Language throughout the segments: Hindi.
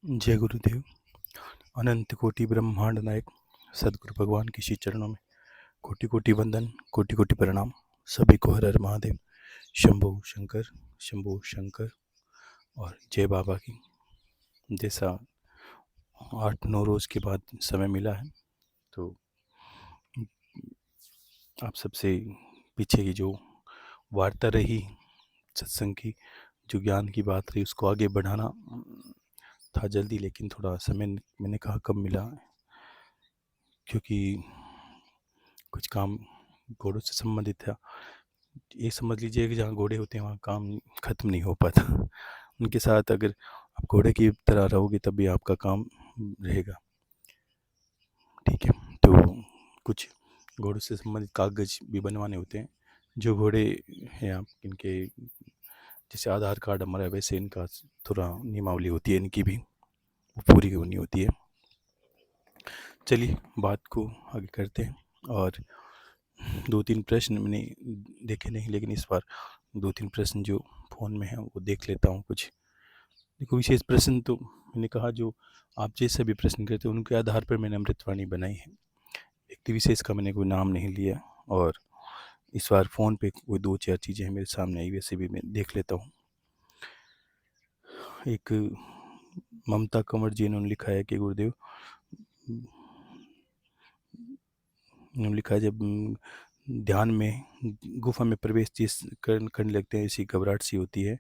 जय गुरुदेव। अनंत कोटि ब्रह्मांड नायक सदगुरु भगवान के श्री चरणों में कोटि कोटि वंदन, कोटि कोटि प्रणाम। सभी को हर हर महादेव, शंभू शंकर और जय बाबा की। जैसा 8-9 रोज़ के बाद समय मिला है, तो आप सबसे पीछे की जो वार्ता रही सत्संग की, जो ज्ञान की बात रही, उसको आगे बढ़ाना था जल्दी, लेकिन थोड़ा समय मैंने कहा कम मिला, क्योंकि कुछ काम घोड़ों से संबंधित था। ये समझ लीजिए कि जहाँ घोड़े होते हैं वहाँ काम ख़त्म नहीं हो पाता। उनके साथ अगर आप घोड़े की तरह रहोगे तभी आपका काम रहेगा। ठीक है, तो कुछ घोड़ों से संबंधित कागज़ भी बनवाने होते हैं। जो घोड़े हैं आप इनके, जैसे आधार कार्ड हमारा है, वैसे इनका थोड़ा नियमावली होती है, इनकी भी वो पूरी होनी होती है। चलिए बात को आगे करते हैं। और 2-3 प्रश्न मैंने देखे नहीं, लेकिन इस बार 2-3 प्रश्न जो फ़ोन में हैं वो देख लेता हूँ। कुछ देखो, विशेष प्रश्न तो मैंने कहा जो आप जैसे भी प्रश्न करते हो उनके आधार पर मैंने अमृतवाणी बनाई है। व्यक्ति विशेष का मैंने कोई नाम नहीं लिया। और इस बार फ़ोन पे कोई 2-4 चीज़ें हैं मेरे सामने आई, वैसे भी मैं देख लेता हूँ। एक ममता कंवर जी ने लिखा है कि गुरुदेव, उन्होंने लिखा है जब ध्यान में गुफा में प्रवेश जिस करने लगते हैं, ऐसी घबराहट सी होती है।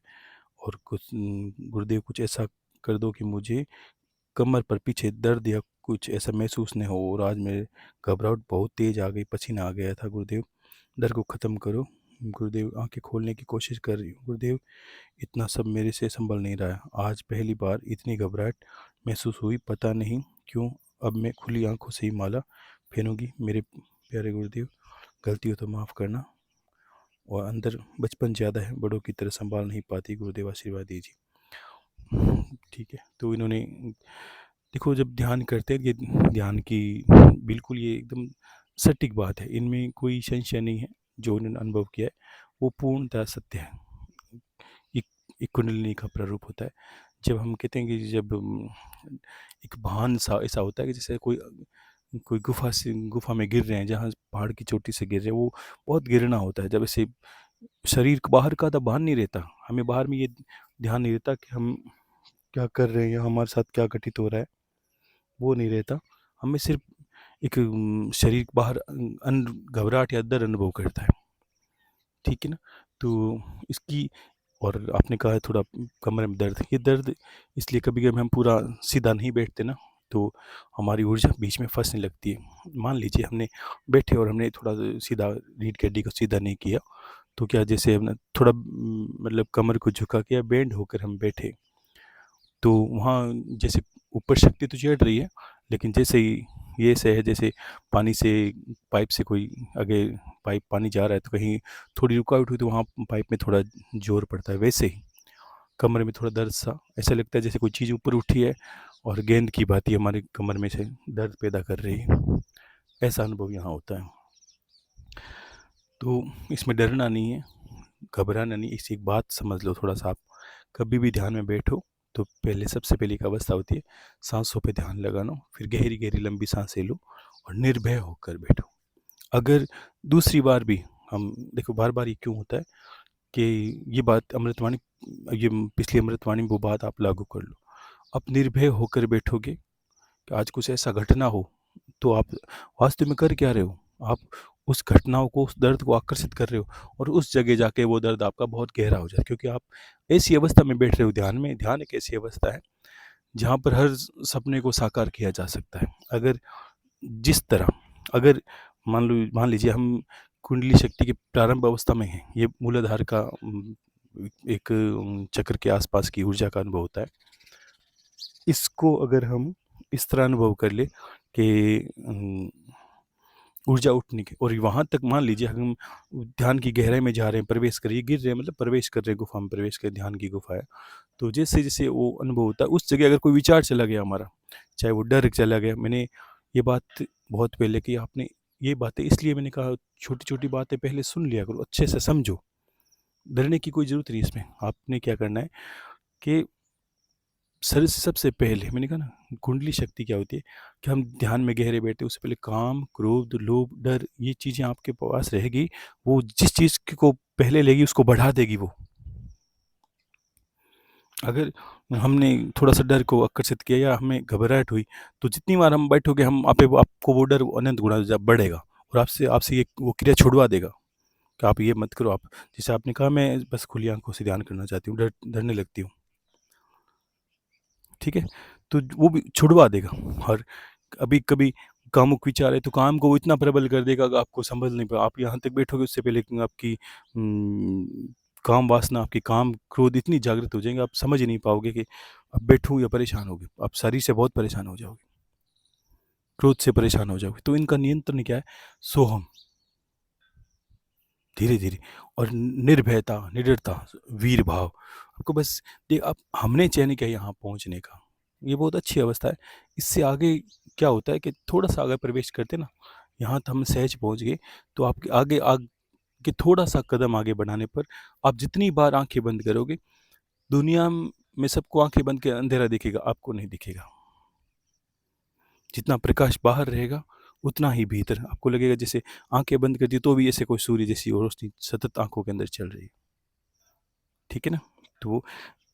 और कुछ गुरुदेव कुछ ऐसा कर दो कि मुझे कमर पर पीछे दर्द या कुछ ऐसा महसूस नहीं हो। और आज मेरे घबराहट बहुत तेज आ गई, पसीना आ गया था। गुरुदेव डर को ख़त्म करो। गुरुदेव आंखें खोलने की कोशिश कर रही हूँ। गुरुदेव इतना सब मेरे से संभल नहीं रहा है। आज पहली बार इतनी घबराहट महसूस हुई, पता नहीं क्यों। अब मैं खुली आंखों से ही माला फेरूंगी। मेरे प्यारे गुरुदेव, गलती हो तो माफ़ करना। और अंदर बचपन ज़्यादा है, बड़ों की तरह संभाल नहीं पाती। गुरुदेव आशीर्वाद दीजिए। ठीक है, तो इन्होंने देखो, जब ध्यान करते हैं, ये ध्यान की बिल्कुल ये एकदम सटीक बात है, इनमें कोई संशय नहीं है। जो उन्होंने अनुभव किया है वो पूर्णतः सत्य है। एक एक कुंडलिनी का प्रारूप होता है। जब हम कहते हैं कि जब एक भान सा ऐसा होता है कि जैसे कोई कोई गुफा में गिर रहे हैं, जहाँ पहाड़ की चोटी से गिर रहे हैं, वो बहुत गिरना होता है। जब ऐसे शरीर बाहर का तो भान नहीं रहता, हमें बाहर में ये ध्यान नहीं रहता कि हम क्या कर रहे हैं या हमारे साथ क्या घटित हो रहा है, वो नहीं रहता। हमें सिर्फ एक शरीर बाहर घबराहट या डर अनुभव करता है। ठीक है ना? तो इसकी, और आपने कहा है थोड़ा कमर में दर्द, ये दर्द इसलिए कभी कभी हम पूरा सीधा नहीं बैठते ना, तो हमारी ऊर्जा बीच में फंसने लगती है। मान लीजिए हमने बैठे और हमने थोड़ा सीधा रीढ़ की हड्डी को सीधा नहीं किया, तो क्या जैसे हमने थोड़ा मतलब कमर को झुका के या बेंड होकर हम बैठे, तो वहाँ जैसे ऊपर शक्ति तो चढ़ रही है, लेकिन जैसे ही ये ऐसे है जैसे पानी से, पाइप से कोई आगे पाइप पानी जा रहा है, तो कहीं थोड़ी रुकावट हुई तो वहाँ पाइप में थोड़ा जोर पड़ता है। वैसे ही कमर में थोड़ा दर्द सा ऐसा लगता है, जैसे कोई चीज़ ऊपर उठी है और गेंद की भांति हमारे कमर में से दर्द पैदा कर रही है। ऐसा अनुभव यहाँ होता है। तो इसमें डरना नहीं है, घबराना नहीं। इसी एक बात समझ लो थोड़ा सा, आप कभी भी ध्यान में बैठो तो पहले सबसे पहले एक अवस्था होती है सांसों पे ध्यान लगाना। फिर गहरी गहरी लंबी सांसें लो और निर्भय होकर बैठो। अगर दूसरी बार भी हम देखो, बार बार ये क्यों होता है कि ये बात अमृतवाणी, ये पिछली अमृतवाणी में वो बात आप लागू कर लो। आप निर्भय होकर बैठोगे कि आज कुछ ऐसा घटना हो, तो आप वास्तव में कर क्या रहे हो? आप उस घटनाओं को, उस दर्द को आकर्षित कर रहे हो, और उस जगह जाके वो दर्द आपका बहुत गहरा हो जाए, क्योंकि आप ऐसी अवस्था में बैठ रहे हो ध्यान में। ध्यान एक ऐसी अवस्था है जहाँ पर हर सपने को साकार किया जा सकता है। अगर जिस तरह, अगर मान लीजिए हम कुंडली शक्ति की प्रारंभ अवस्था में हैं, ये मूलाधार का एक चक्र के आसपास की ऊर्जा का अनुभव होता है। इसको अगर हम इस तरह अनुभव कर ले कि ऊर्जा उठने की, और वहाँ तक मान लीजिए हम ध्यान की गहराई में जा रहे हैं, प्रवेश कर, ये गिर रहे हैं मतलब प्रवेश कर रहे हैं, गुफा में प्रवेश कर, ध्यान की गुफा है। तो जैसे जैसे वो अनुभव होता है, उस जगह अगर कोई विचार चला गया हमारा, चाहे वो डर चला गया, मैंने ये बात बहुत पहले की, आपने ये बातें इसलिए मैंने कहा छोटी छोटी बातें पहले सुन लिया करो, अच्छे से समझो। डरने की कोई ज़रूरत नहीं इसमें। आपने क्या करना है कि शरीर से सबसे पहले मैंने कहा ना कुंडली शक्ति क्या होती है कि हम ध्यान में गहरे बैठे उससे पहले काम, क्रोध, लोभ, डर ये चीज़ें आपके पास रहेगी, वो जिस चीज़ को पहले लेगी उसको बढ़ा देगी वो। अगर हमने थोड़ा-सा डर को आकर्षित किया या हमें घबराहट हुई, तो जितनी बार हम बैठोगे हम आपको वो डर अनंत गुणा बढ़ेगा और आपसे आपसे ये वो क्रिया छुड़वा देगा कि आप ये मत करो। आप जैसे आपने कहा मैं बस खुली आँखों से ध्यान करना चाहती हूँ, डरने लगती हूँ, ठीक है? तो वो भी छुड़वा देगा। और अभी कभी कामुक विचार है तो काम को वो इतना प्रबल कर देगा कि आपको संभल नहीं पा आप यहाँ तक बैठोगे उससे पहले कि आपकी काम वासना, आपकी काम, क्रोध इतनी जागृत हो जाएँगे आप समझ ही नहीं पाओगे कि अब बैठूँ या परेशान होगे। आप शरीर से बहुत परेशान हो जाओगे, क्रोध से परेशान हो जाओगे। तो इनका नियंत्रण क्या है? सोहम, धीरे-धीरे और निर्भयता, निडरता, वीर भाव। आपको बस आप हमने चयन किया यहाँ पहुँचने का। ये बहुत अच्छी अवस्था है। इससे आगे क्या होता है कि थोड़ा-सा अगर प्रवेश करते ना, यहाँ तो हम सहज पहुँच गए, तो आपके आगे के थोड़ा-सा कदम आगे बढ़ाने पर आप जितनी बार आँखें बंद करोगे, दुनिया में सबको आँखें बंद के अंधेरा दिखेगा, आपको नहीं दिखेगा। जितना प्रकाश बाहर रहेगा, उतना ही भीतर आपको लगेगा जैसे आँखें बंद कर दी तो भी ऐसे कोई सूर्य जैसी रोशनी सतत आँखों के अंदर चल रही है। ठीक है ना? तो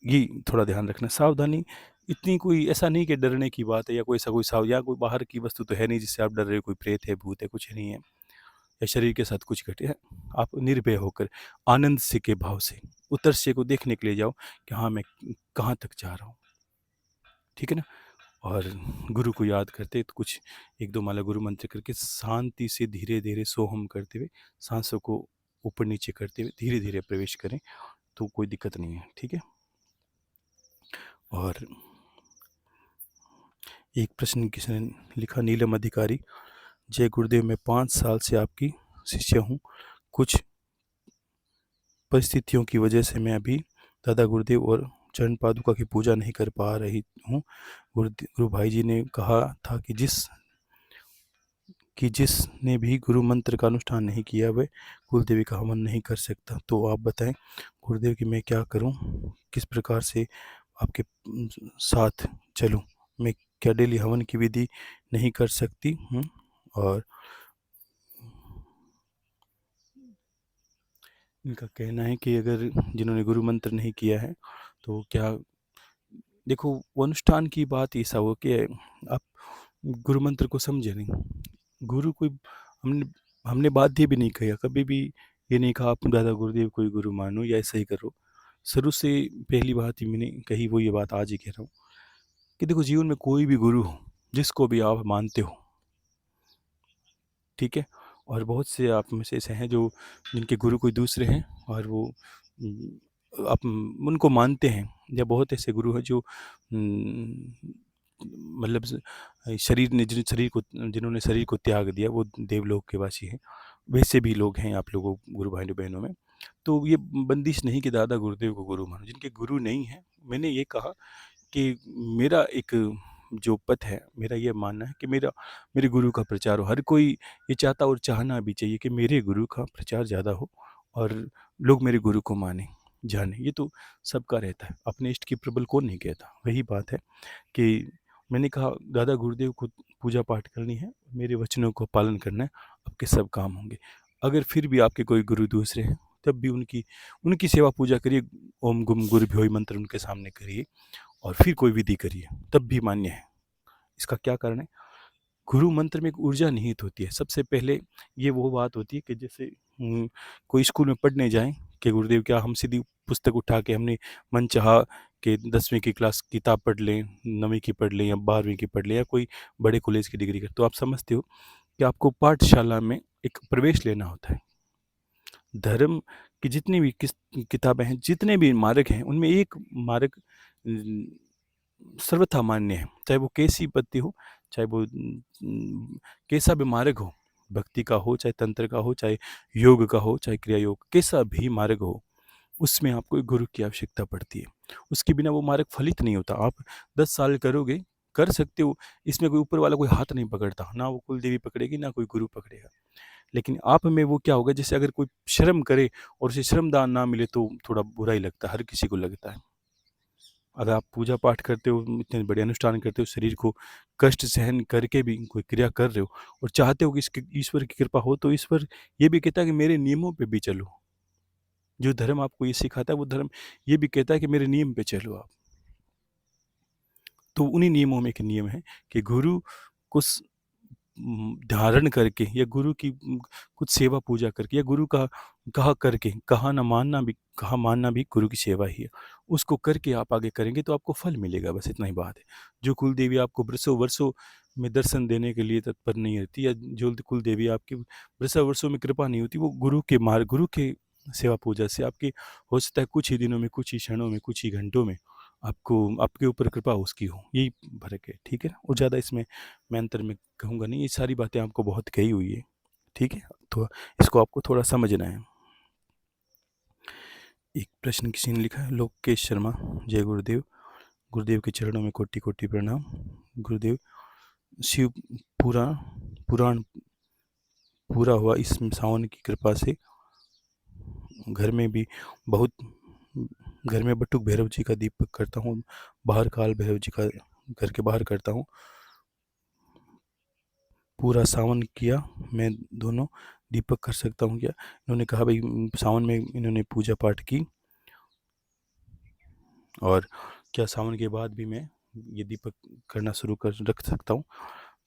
ये थोड़ा ध्यान रखना। सावधानी इतनी कोई ऐसा नहीं कि डरने की बात है या कोई ऐसा कोई या कोई बाहर की वस्तु तो है नहीं जिससे आप डर रहे हो, कोई प्रेत है, भूत है, कुछ नहीं है या शरीर के साथ कुछ घटे है। आप निर्भय होकर आनंद से के भाव से उतरस्य को देखने के लिए जाओ कि हाँ, मैं कहाँ तक जा रहा हूँ। ठीक है ना? और गुरु को याद करते तो कुछ 1-2 माला गुरु मंत्र करके शांति से धीरे-धीरे सोहम करते हुए साँसों को ऊपर-नीचे करते हुए धीरे-धीरे प्रवेश करें, तो कोई दिक्कत नहीं है। ठीक है? और एक प्रश्न किसी ने लिखा, नीलम अधिकारी, जय गुरुदेव, मैं 5 साल से आपकी शिष्य हूँ। कुछ परिस्थितियों की वजह से मैं अभी दादा गुरुदेव और चरण पादुका की पूजा नहीं कर पा रही हूँ। गुरु भाई जी ने कहा था कि जिसने भी गुरु मंत्र का अनुष्ठान नहीं किया वह कुलदेवी का हवन नहीं कर सकता। तो आप बताएं गुरुदेव कि मैं क्या करूं? किस प्रकार से आपके साथ चलूं? मैं क्या डेली हवन की विधि नहीं कर सकती हूँ? और इनका कहना है कि अगर जिन्होंने गुरु मंत्र नहीं किया है तो क्या, देखो वो अनुष्ठान की बात ऐसा हो कि आप गुरु मंत्र को समझे नहीं। गुरु कोई हमने हमने बाध्य भी नहीं किया, कभी भी ये नहीं कहा आप दादा गुरुदेव को ही गुरु मानो या ऐसा ही करो। शुरू से पहली बात ही मैंने कही, वो ये बात आज ही कह रहा हूँ कि देखो जीवन में कोई भी गुरु हो, जिसको भी आप मानते हो, ठीक है? और बहुत से आप में से ऐसे हैं जो जिनके गुरु कोई दूसरे हैं और वो आप उनको मानते हैं, या बहुत ऐसे गुरु हैं जो मतलब शरीर ने जिन्होंने शरीर को त्याग दिया वो देवलोक के वासी हैं। वैसे भी लोग हैं आप लोगों गुरु भाई बहनों में। तो ये बंदिश नहीं कि दादा गुरुदेव को गुरु मानो। जिनके गुरु नहीं हैं, मैंने ये कहा कि मेरा एक जो पथ है, मेरा ये मानना है कि मेरे गुरु का प्रचार हो। हर कोई ये चाहता और चाहना भी चाहिए कि मेरे गुरु का प्रचार ज़्यादा हो और लोग मेरे गुरु को मानें, जानें। ये तो सबका रहता है, अपने इष्ट की प्रबल कौन नहीं कहता। वही बात है कि मैंने कहा दादा गुरुदेव को पूजा पाठ करनी है, मेरे वचनों को पालन करना है, आपके सब काम होंगे। अगर फिर भी आपके कोई गुरु दूसरे हैं, तब भी उनकी उनकी सेवा पूजा करिए, ओम गुम गुरुभ्यो मंत्र उनके सामने करिए और फिर कोई विधि करिए, तब भी मान्य है। इसका क्या कारण है? गुरु मंत्र में एक ऊर्जा निहित होती है। सबसे पहले ये वो बात होती है कि जैसे कोई स्कूल में पढ़ने जाएँ कि गुरुदेव क्या हम सीधी पुस्तक उठा के हमने मनचाहा कि 10वीं की क्लास किताब पढ़ लें, 9वीं की पढ़ लें या 12वीं की पढ़ लें या कोई बड़े कॉलेज की डिग्री कर, तो आप समझते हो कि आपको पाठशाला में एक प्रवेश लेना होता है। धर्म की जितनी भी किताबें हैं, जितने भी मार्ग हैं, उनमें एक मार्ग सर्वथा मान्य है, चाहे वो कैसी पत्ती हो, चाहे वो कैसा भी मार्ग हो, भक्ति का हो, चाहे तंत्र का हो, चाहे योग का हो, चाहे क्रिया योग, कैसा भी मार्ग हो, उसमें आपको एक गुरु की आवश्यकता पड़ती है। उसके बिना वो मार्ग फलित नहीं होता। आप 10 साल करोगे, कर सकते हो, इसमें कोई ऊपर वाला कोई हाथ नहीं पकड़ता, ना वो कुलदेवी पकड़ेगी, ना कोई गुरु पकड़ेगा। लेकिन आप में वो क्या होगा, जैसे अगर कोई श्रम करे और उसे श्रमदान ना मिले तो थोड़ा बुरा ही लगता है, हर किसी को लगता है। अगर आप पूजा पाठ करते हो, इतने बड़े अनुष्ठान करते हो, शरीर को कष्ट सहन करके भी कोई क्रिया कर रहे हो और चाहते हो कि इसकी ईश्वर की कृपा हो, तो ईश्वर ये भी कहता है कि मेरे नियमों पे भी चलो। जो धर्म आपको ये सिखाता है, वो धर्म ये भी कहता है कि मेरे नियम पे चलो आप। तो उन्हीं नियमों में एक नियम है कि गुरु को धारण करके, या गुरु की कुछ सेवा पूजा करके, या गुरु का कहा करके, कहा मानना भी गुरु की सेवा ही है। उसको करके आप आगे करेंगे तो आपको फल मिलेगा, बस इतना ही बात है। जो कुल देवी आपको बरसों वर्षों में दर्शन देने के लिए तत्पर नहीं रहती, या जो कुल देवी आपकी बरसों वर्षों में कृपा नहीं होती, वो गुरु के सेवा पूजा से आपकी हो सकता है कुछ ही दिनों में, कुछ ही क्षणों में, कुछ ही घंटों में आपको आपके ऊपर कृपा उसकी हो। यही फर्क है, ठीक है ना? और ज़्यादा इसमें मैं अंतर में कहूँगा नहीं, ये सारी बातें आपको बहुत कही हुई है, ठीक है? तो इसको आपको थोड़ा समझना है। एक प्रश्न किसी ने लिखा है, लोकेश शर्मा, जय गुरुदेव। गुरुदेव के चरणों में कोटि कोटि प्रणाम। गुरुदेव, शिव पूरा पुराण पूरा हुआ इस सावन की कृपा से। घर में भी बहुत घर में बटुक भैरव जी का दीपक करता हूँ, बाहर काल भैरव जी का घर के बाहर करता हूँ। पूरा सावन किया, मैं दोनों दीपक कर सकता हूँ क्या? इन्होंने कहा भाई सावन में इन्होंने पूजा पाठ की, और क्या सावन के बाद भी मैं ये दीपक करना शुरू कर रख सकता हूँ?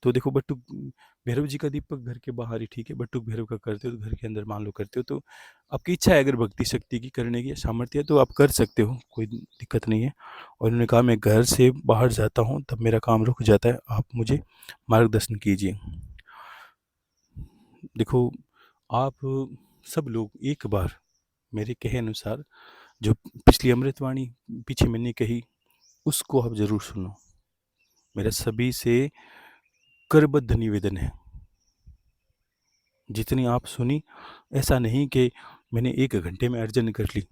तो देखो, बटुक भैरव जी का दीपक घर के बाहर ही ठीक है, बटुक भैरव का करते हो तो घर के अंदर मान लो करते हो, तो आपकी इच्छा है, अगर भक्ति शक्ति की करने की सामर्थ्य है तो आप कर सकते हो, कोई दिक्कत नहीं है। और उन्होंने कहा मैं घर से बाहर जाता हूँ तब मेरा काम रुक जाता है, आप मुझे मार्गदर्शन कीजिए। देखो, आप सब लोग एक बार मेरे कहे अनुसार जो पिछली अमृतवाणी पीछे मैंने कही, उसको आप ज़रूर सुनो। मेरा सभी से करबद्ध निवेदन है, जितनी आप सुनी, ऐसा नहीं कि मैंने 1 घंटे में अर्जन कर ली,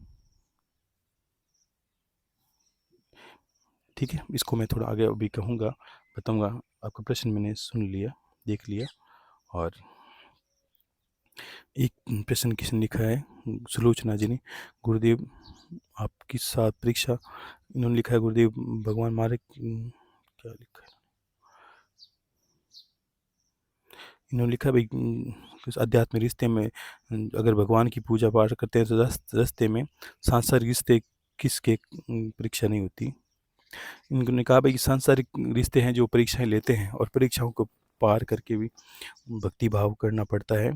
ठीक है? इसको मैं थोड़ा आगे अभी कहूँगा, बताऊँगा। आपका प्रश्न मैंने सुन लिया, देख लिया। और एक प्रश्न किसने लिखा है, सुलोचना जी ने, गुरुदेव आपकी 7 परीक्षा, इन्होंने लिखा है गुरुदेव भगवान मारे, क्या लिखा है, इन्होंने लिखा भाई कुछ अध्यात्म रिश्ते में अगर भगवान की पूजा पाठ करते हैं तो रास्ते में सांसारिक रिश्ते किसके परीक्षा नहीं होती। इन्होंने कहा भाई सांसारिक रिश्ते हैं जो परीक्षाएं लेते हैं, और परीक्षाओं को पार करके भी भक्ति भाव करना पड़ता है।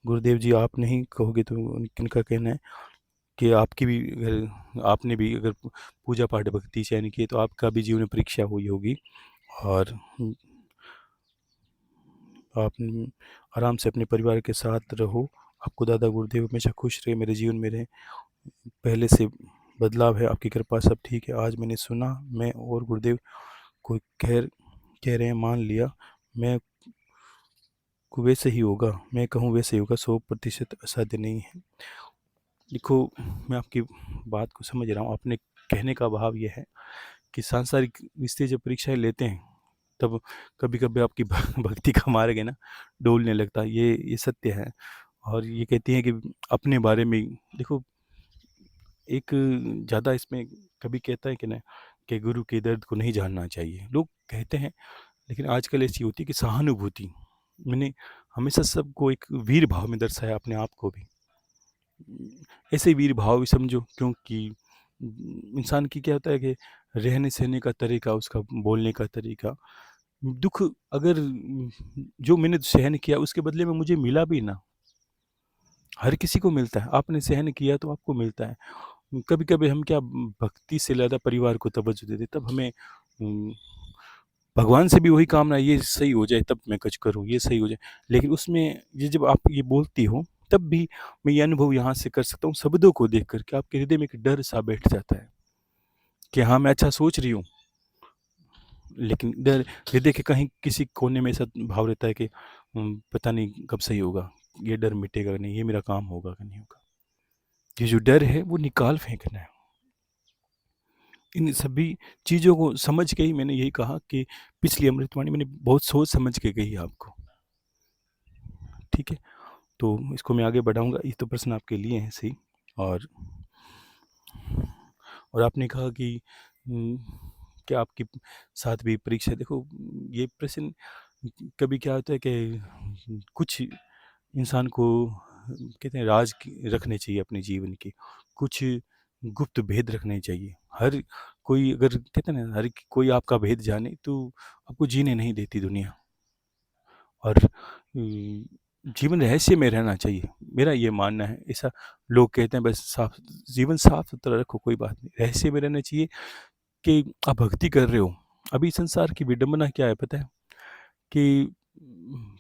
गुरुदेव जी, आप नहीं कहोगे तो किनका कहना है कि आपकी भी अगर आपने भी अगर पूजा पाठ भक्ति चयन की तो आपका भी जीवन में परीक्षा हुई होगी, और आप आराम से अपने परिवार के साथ रहो। आपको दादा गुरुदेव हमेशा खुश रहे, मेरे जीवन में रहे, पहले से बदलाव है, आपकी कृपा, सब ठीक है। आज मैंने सुना, मैं और गुरुदेव कोई कह रहे हैं मान लिया, मैं को वैसे ही होगा, मैं कहूँ वैसे ही होगा, 100% असाध्य नहीं है। देखो, मैं आपकी बात को समझ रहा हूँ, अपने कहने का भाव ये है कि सांसारिक रिश्ते जब परीक्षाएं लेते हैं तब कभी कभी आपकी भक्ति का मार्ग है ना डोलने लगता है, ये सत्य है। और ये कहती हैं कि अपने बारे में देखो, एक ज़्यादा इसमें कभी कहता है कि ना कि गुरु के दर्द को नहीं जानना चाहिए, लोग कहते हैं, लेकिन आजकल ऐसी होती है कि सहानुभूति, मैंने हमेशा सबको एक वीर भाव में दर्शाया, अपने आप को भी ऐसे वीर भाव भी समझो, क्योंकि इंसान की क्या होता है कि रहने सहने का तरीका, उसका बोलने का तरीका, दुख अगर जो मैंने सहन किया उसके बदले में मुझे मिला भी ना, हर किसी को मिलता है, आपने सहन किया तो आपको मिलता है। कभी कभी हम क्या भक्ति से ज़्यादा परिवार को तवज्जो देते, तब हमें भगवान से भी वही कामना, ये सही हो जाए तब मैं कुछ करूँ, ये सही हो जाए, लेकिन उसमें ये जब आप ये बोलती हो तब भी मैं ये अनुभव यहाँ से कर सकता हूँ, शब्दों को देख कर के आपके हृदय में एक डर सा बैठ जाता है कि हाँ मैं अच्छा सोच रही हूँ, लेकिन डर हृदय के कहीं किसी कोने में ऐसा भाव रहता है कि पता नहीं कब सही होगा, ये डर मिटेगा नहीं, ये मेरा काम होगा कि नहीं होगा। ये जो डर है वो निकाल फेंकना है। इन सभी चीज़ों को समझ के ही मैंने यही कहा कि पिछली अमृतवाणी मैंने बहुत सोच समझ के कही आपको, ठीक है? तो इसको मैं आगे बढ़ाऊँगा, ये तो प्रश्न आपके लिए हैं सही। और और आपने कहा कि उम, क्या आपके साथ भी परीक्षा देखो ये प्रश्न कभी क्या होता है कि कुछ इंसान को कहते हैं राज रखने चाहिए अपने जीवन के, कुछ गुप्त भेद रखने चाहिए। हर कोई अगर कहते हैं ना हर कोई आपका भेद जाने तो आपको जीने नहीं देती दुनिया। और जीवन रहस्य में रहना चाहिए, मेरा ये मानना है। ऐसा लोग कहते हैं बस साफ जीवन साफ सुथरा रखो, कोई बात नहीं, रहस्य में रहना चाहिए कि आप भक्ति कर रहे हो। अभी संसार की विडंबना क्या है पता है कि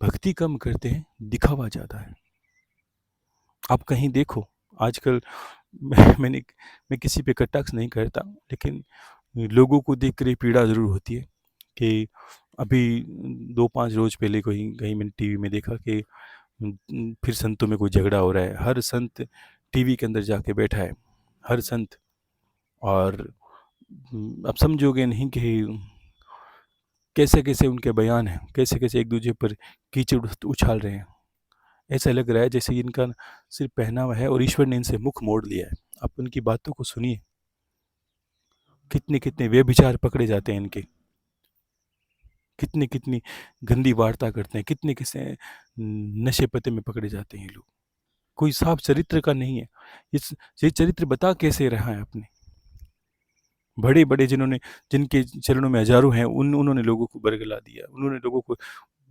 भक्ति कम करते हैं, दिखावा ज़्यादा है। आप कहीं देखो आजकल मैंने मैं किसी पे कटाक्ष नहीं करता, लेकिन लोगों को देख कर ये पीड़ा ज़रूर होती है कि अभी 2-5 रोज़ पहले कहीं कहीं मैंने टीवी में देखा कि फिर संतों में कोई झगड़ा हो रहा है। हर संत टीवी के अंदर जाके बैठा है, हर संत। और आप समझोगे नहीं कि कैसे-कैसे उनके बयान हैं, कैसे-कैसे एक-दूसरे पर कीचड़ उछाल रहे हैं। ऐसा लग रहा है जैसे इनका सिर्फ़ पहनावा है और ईश्वर ने इनसे मुख मोड़ लिया है। आप उनकी बातों को सुनिए, कितने-कितने व्यभिचार पकड़े जाते हैं इनके, कितनी-कितनी गंदी वार्ता करते हैं, कितने किस्से नशे-पते में पकड़े जाते हैं ये लोग। कोई साफ चरित्र का नहीं है। इस ये चरित्र बता कैसे रहा है आपने? बड़े-बड़े जिनके चरणों में हज़ारों हैं उन्होंने लोगों को बरगला दिया। उन्होंने लोगों को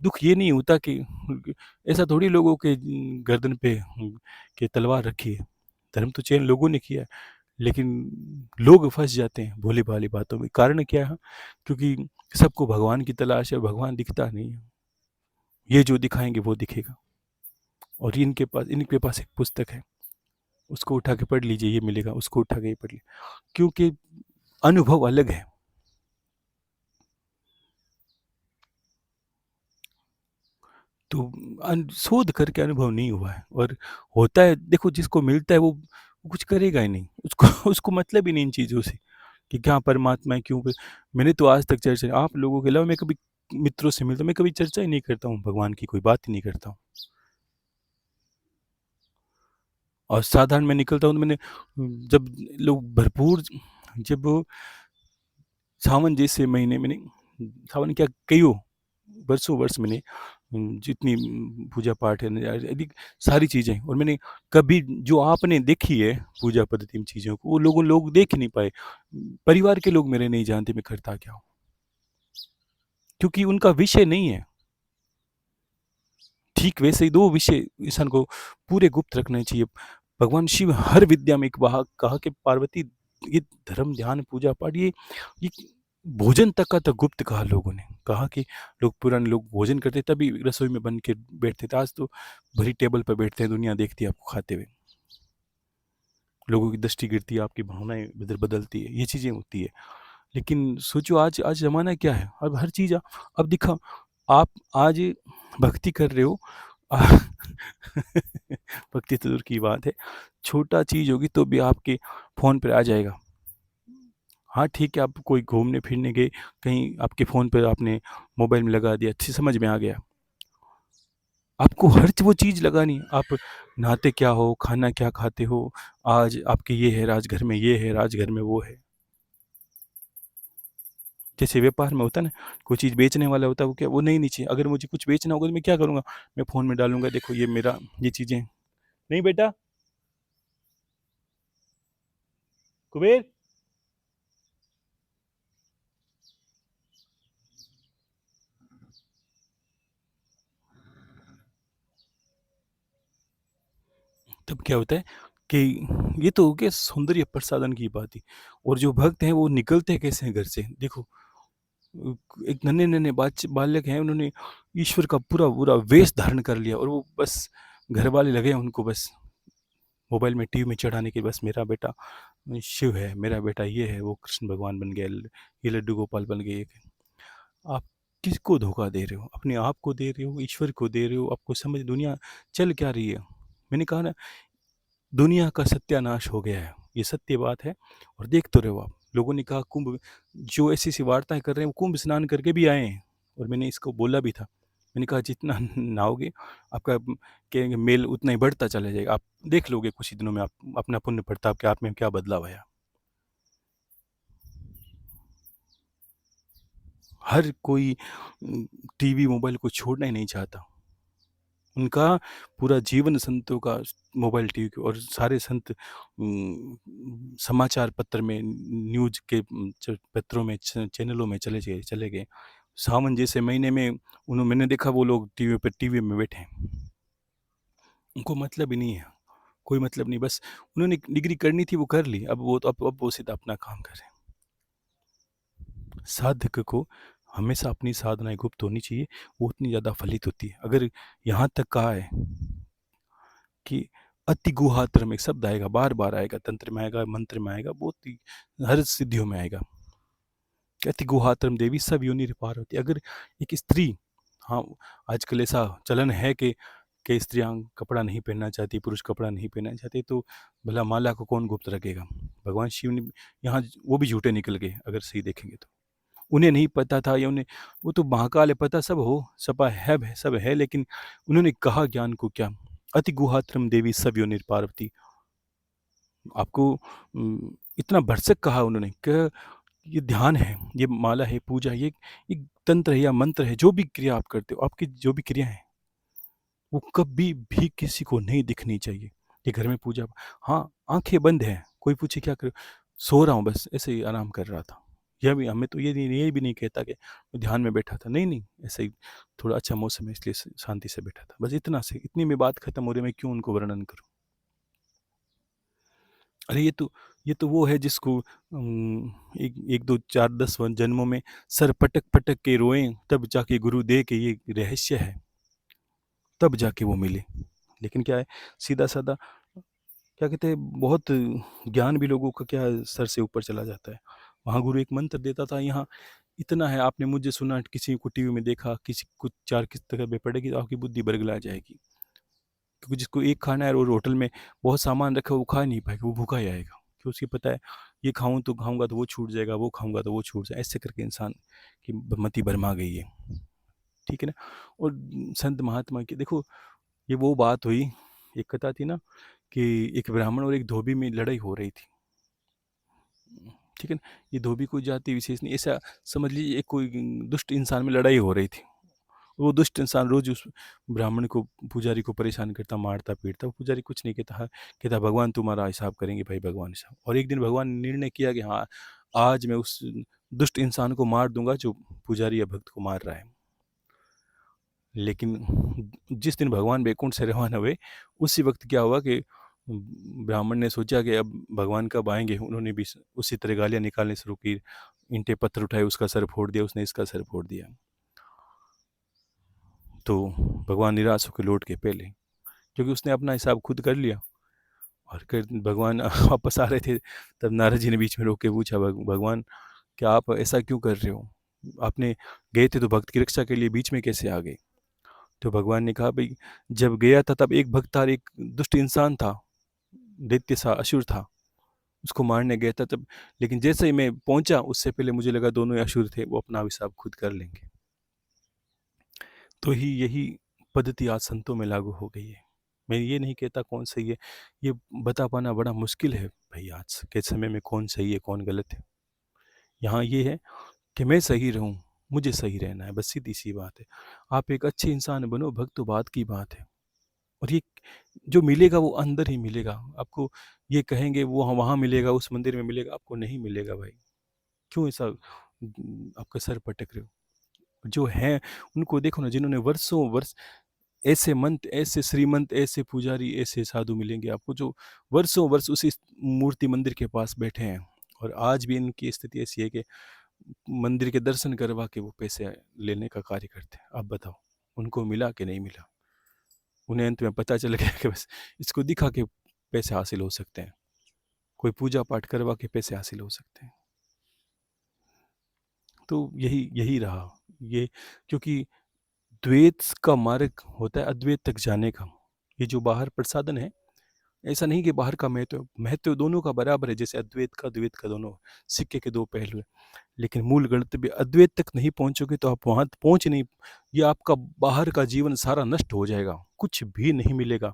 दुःख ये नहीं होता कि ऐसा थोड़ी लोगों के गर्दन पे के तलवार रखी है। धर्म तो चयन लोगों ने किया है, लेकिन लोग फँस जाते हैं भोली-भाली बातों में। कारण क्या है? क्योंकि सबको भगवान की तलाश है, भगवान दिखता नहीं है। ये जो दिखाएँगे वो दिखेगा। और इनके पास एक पुस्तक है, उसको उठा के पढ़ लीजिए ये मिलेगा, उसको उठा के ये पढ़ लीजिए। क्योंकि अनुभव अलग है। तो शोध करके अनुभव नहीं हुआ है। और होता है देखो जिसको मिलता है वो कुछ करेगा ही नहीं। उसको उसको मतलब ही नहीं इन चीज़ों से कि क्या परमात्मा है, क्यों मैंने तो आज तक चर्चा आप लोगों के अलावा मैं कभी मित्रों से मिलता हूँ, मैं कभी चर्चा ही नहीं करता हूँ, भगवान की कोई बात ही नहीं करता हूँ। और साधारण मैं निकलता हूँ तो मैंने जब लोग भरपूर जब सावन जैसे महीने मैंने सावन क्या कईयों वर्षों वर्ष मैंने जितनी पूजा पाठ है अधिक सारी चीज़ें, और मैंने कभी जो आपने देखी है पूजा पद्धति में चीज़ों को वो लोग देख ही नहीं पाए। परिवार के लोग मेरे नहीं जानते मैं करता क्या हूँ, क्योंकि उनका विषय नहीं है। ठीक वैसे ही 2 विषय इंसान को पूरे गुप्त रखने चाहिए। भगवान शिव हर विद्या में एक वहाँ कहा कि पार्वती ये धर्म, ध्यान, पूजा पाठ ये भोजन तक का तो गुप्त कहा लोगों ने। कहा कि पुराने लोग भोजन करते तभी रसोई में बन के बैठते थे। आज तो भरी टेबल पर बैठते हैं, दुनिया देखती है आपको खाते हुए। लोगों की दृष्टि गिरती है, आपकी भावनाएँ बदलती है, ये चीज़ें होती है। लेकिन सोचो आज आज ज़माना क्या है? अब हर चीज़ अब दिखा आप आज भक्ति कर रहे हो भक्ति तो दूर की बात है, छोटा चीज़ होगी तो भी आपके फ़ोन पे आ जाएगा। हाँ, ठीक है, आप कोई घूमने-फिरने गए, कहीं आपके फ़ोन पे आपने मोबाइल में लगा दिया, अच्छी समझ में आ गया। आपको हर वो चीज़ लगानी है, आप नहाते क्या हो, खाना क्या खाते हो, आज आपके ये है, आज घर में ये है, आज घर में वो है। जैसे व्यापार में होता है ना, कोई चीज़ बेचने वाला होता है वो क्या वो नहीं चाहिए। अगर मुझे कुछ बेचना होगा तो मैं क्या करूँगा? मैं फ़ोन में डालूँगा देखो ये मेरा ये चीज़ें नहीं बेटा, कुबेर तब क्या होता है कि ये तो हो गया सौंदर्य प्रसाधन की बात ही। और जो भक्त हैं वो निकलते कैसे हैं घर से? देखो एक नन्हे-नन्हे बालक हैं, उन्होंने ईश्वर का पूरा वेश धारण कर लिया और वो बस घरवाले लगे हैं उनको बस मोबाइल में टीवी में चढ़ाने के, बस मेरा बेटा शिव है, मेरा बेटा ये है, वो कृष्ण भगवान बन गया, ये लड्डू गोपाल बन गए। आप किसको धोखा दे रहे हो? अपने आप को दे रहे हो, ईश्वर को दे रहे हो, आपको समझ दुनिया चल क्या रही है? मैंने कहा ना दुनिया का सत्यानाश हो गया है, ये सत्य बात है। और देख तो रहे हो आप, लोगों ने कहा कुंभ जो ऐसी-ऐसी वार्ताएँ कर रहे हैं वो कुंभ स्नान करके भी आए हैं। और मैंने इसको बोला भी था। मैंने कहा जितना नहाओगे आपका कहेंगे मेल उतना ही बढ़ता चला जाएगा। आप देख लोगे कुछ ही दिनों में आप अपना पुण्य प्रताप के आप में क्या बदलाव आया। हर कोई टीवी मोबाइल को छोड़ना ही नहीं चाहता। उनका पूरा जीवन संतों का मोबाइल टीवी और सारे संत समाचार पत्र में, न्यूज़ के पत्रों में, चैनलों में चले गए। सावन जैसे महीने में मैंने देखा वो लोग टीवी में बैठे हैं। उनको मतलब ही नहीं है, कोई मतलब नहीं, बस उन्होंने डिग्री करनी थी वो कर ली, अब वो सीधा अपना काम कर रहे हैं। साधक को हमेशा अपनी साधनाएं गुप्त होनी चाहिए, वो उतनी ज़्यादा फलित होती है। अगर यहाँ तक कहा है कि अति गुहात्र एक शब्द आएगा, बार बार आएगा, तंत्र में आएगा, मंत्र में आएगा, बहुत ही हर सिद्धियों में आएगा, अति गुहात्रम देवी सब योनि पार होती है। अगर एक स्त्री, हाँ आजकल ऐसा चलन है कि स्त्रियां कपड़ा नहीं पहनना चाहती, पुरुष कपड़ा नहीं पहनना चाहते, तो भला माला को कौन गुप्त रखेगा? भगवान शिव ने यहाँ वो भी झूठे निकल गए अगर सही देखेंगे तो। उन्हें नहीं पता था, या उन्हें, वो तो महाकाल है, पता सब हो सपा है सब है, लेकिन उन्होंने कहा ज्ञान को क्या? अति गुहात्रम देवी सब योनि पार्वती। आपको इतना भरसक कहा उन्होंने कि ये ध्यान है, ये माला है, पूजा, ये तंत्र है या मंत्र है, जो भी क्रिया आप करते हो, आपकी जो भी क्रिया है वो कभी भी किसी को नहीं दिखनी चाहिए कि घर में पूजा। हाँ, आंखें बंद हैं, कोई पूछे क्या कर, सो रहा हूँ बस, ऐसे ही आराम कर रहा था। यह भी हमें तो ये भी नहीं कहता कि मैं ध्यान में बैठा था, नहीं नहीं, ऐसे ही थोड़ा अच्छा मौसम है इसलिए शांति से बैठा था, बस इतना से, इतनी में बात खत्म हो रही, मैं क्यों उनको वर्णन करूँ? अरे ये तो वो है जिसको एक दो चार 10 जन्मों में सर पटक पटक के रोए, तब जाके गुरु दे के ये रहस्य है, तब जाके वो मिले। लेकिन क्या है, सीधा साधा, क्या कहते हैं, बहुत ज्ञान भी लोगों का क्या सर से ऊपर चला जाता है। वहाँ गुरु एक मंत्र देता था, यहाँ इतना है, आपने मुझे सुना, किसी को टीवी में देखा, किसी को 4 किताबें पढ़ेगी तो आपकी बुद्धि बरगला जाएगी। क्योंकि जिसको एक खाना है और होटल में बहुत सामान रखा है, वो खा नहीं पाएगा, वो भूखा ही आएगा, क्योंकि उसकी पता है ये खाऊं तो खाऊंगा तो वो छूट जाएगा, वो खाऊंगा तो वो छूट जाएगा, ऐसे करके इंसान की मति भरमा गई है। ठीक है ना? और संत महात्मा की देखो, ये वो बात हुई, एक कथा थी ना कि एक ब्राह्मण और एक धोबी में लड़ाई हो रही थी। ठीक है ना? ये धोबी कोई जाति विशेष नहीं, ऐसा समझ लीजिए एक कोई दुष्ट इंसान में लड़ाई हो रही थी। वो दुष्ट इंसान रोज उस ब्राह्मण को, पुजारी को परेशान करता, मारता पीटता। वो पुजारी कुछ नहीं कहता, कहता भगवान तुम्हारा हिसाब करेंगे भाई, भगवान हिसाब। और एक दिन भगवान ने निर्णय किया कि हाँ, आज मैं उस दुष्ट इंसान को मार दूंगा जो पुजारी या भक्त को मार रहा है। लेकिन जिस दिन भगवान बैकुंठ से रवाना हुए, उसी वक्त क्या हुआ कि ब्राह्मण ने सोचा कि अब भगवान कब आएंगे। उन्होंने भी उसी तरह गालियाँ निकालने शुरू की, ईंटें पत्थर उठाए, उसका सर फोड़ दिया, उसने इसका सर फोड़ दिया। तो भगवान निराश होकर लौट के पहले, क्योंकि उसने अपना हिसाब खुद कर लिया। और फिर भगवान वापस आ रहे थे, तब नारद जी ने बीच में रोक के पूछा, भगवान क्या आप ऐसा क्यों कर रहे हो? आपने गए थे तो भक्त की रक्षा के लिए, बीच में कैसे आ गए? तो भगवान ने कहा, भाई जब गया था तब एक भक्त था, एक दुष्ट इंसान था, दैत्य सा, असुर था, उसको मारने गया था तब। लेकिन जैसे ही मैं पहुंचा, उससे पहले मुझे लगा दोनों ही असुर थे, वो अपना हिसाब खुद कर लेंगे। तो यही पद्धति आज संतों में लागू हो गई है। मैं ये नहीं कहता कौन सही है, ये बता पाना बड़ा मुश्किल है भाई, आज के समय में कौन सही है कौन गलत है। यहाँ ये है कि मैं सही रहूं, मुझे सही रहना है, बस सीधी सी बात है। आप एक अच्छे इंसान बनो, भक्त तो बात की बात है। और ये जो मिलेगा वो अंदर ही मिलेगा आपको। ये कहेंगे वो वहाँ मिलेगा, उस मंदिर में मिलेगा, आपको नहीं मिलेगा भाई। क्यों ऐसा आपका सर पटक रहे हो? जो हैं उनको देखो ना, जिन्होंने वर्षों वर्ष, ऐसे मंत, ऐसे श्रीमंत, ऐसे पुजारी, ऐसे साधु मिलेंगे आपको जो वर्षों वर्ष उसी मूर्ति मंदिर के पास बैठे हैं, और आज भी इनकी स्थिति ऐसी है कि मंदिर के दर्शन करवा के वो पैसे लेने का कार्य करते हैं। आप बताओ, उनको मिला कि नहीं मिला? उन्हें अंत में पता चल गया कि बस इसको दिखा के पैसे हासिल हो सकते हैं, कोई पूजा पाठ करवा के पैसे हासिल हो सकते हैं। तो यही यही रहा ये, क्योंकि द्वैत का मार्ग होता है अद्वैत तक जाने का। ये जो बाहर प्रसादन है, ऐसा नहीं कि बाहर का महत्व महत्व दोनों का बराबर है, जैसे अद्वैत का द्वैत का दोनों सिक्के के दो पहलू है। लेकिन मूल गणतव्य अद्वैत तक नहीं पहुंचोगे तो आप वहां पहुंच नहीं, ये आपका बाहर का जीवन सारा नष्ट हो जाएगा, कुछ भी नहीं मिलेगा।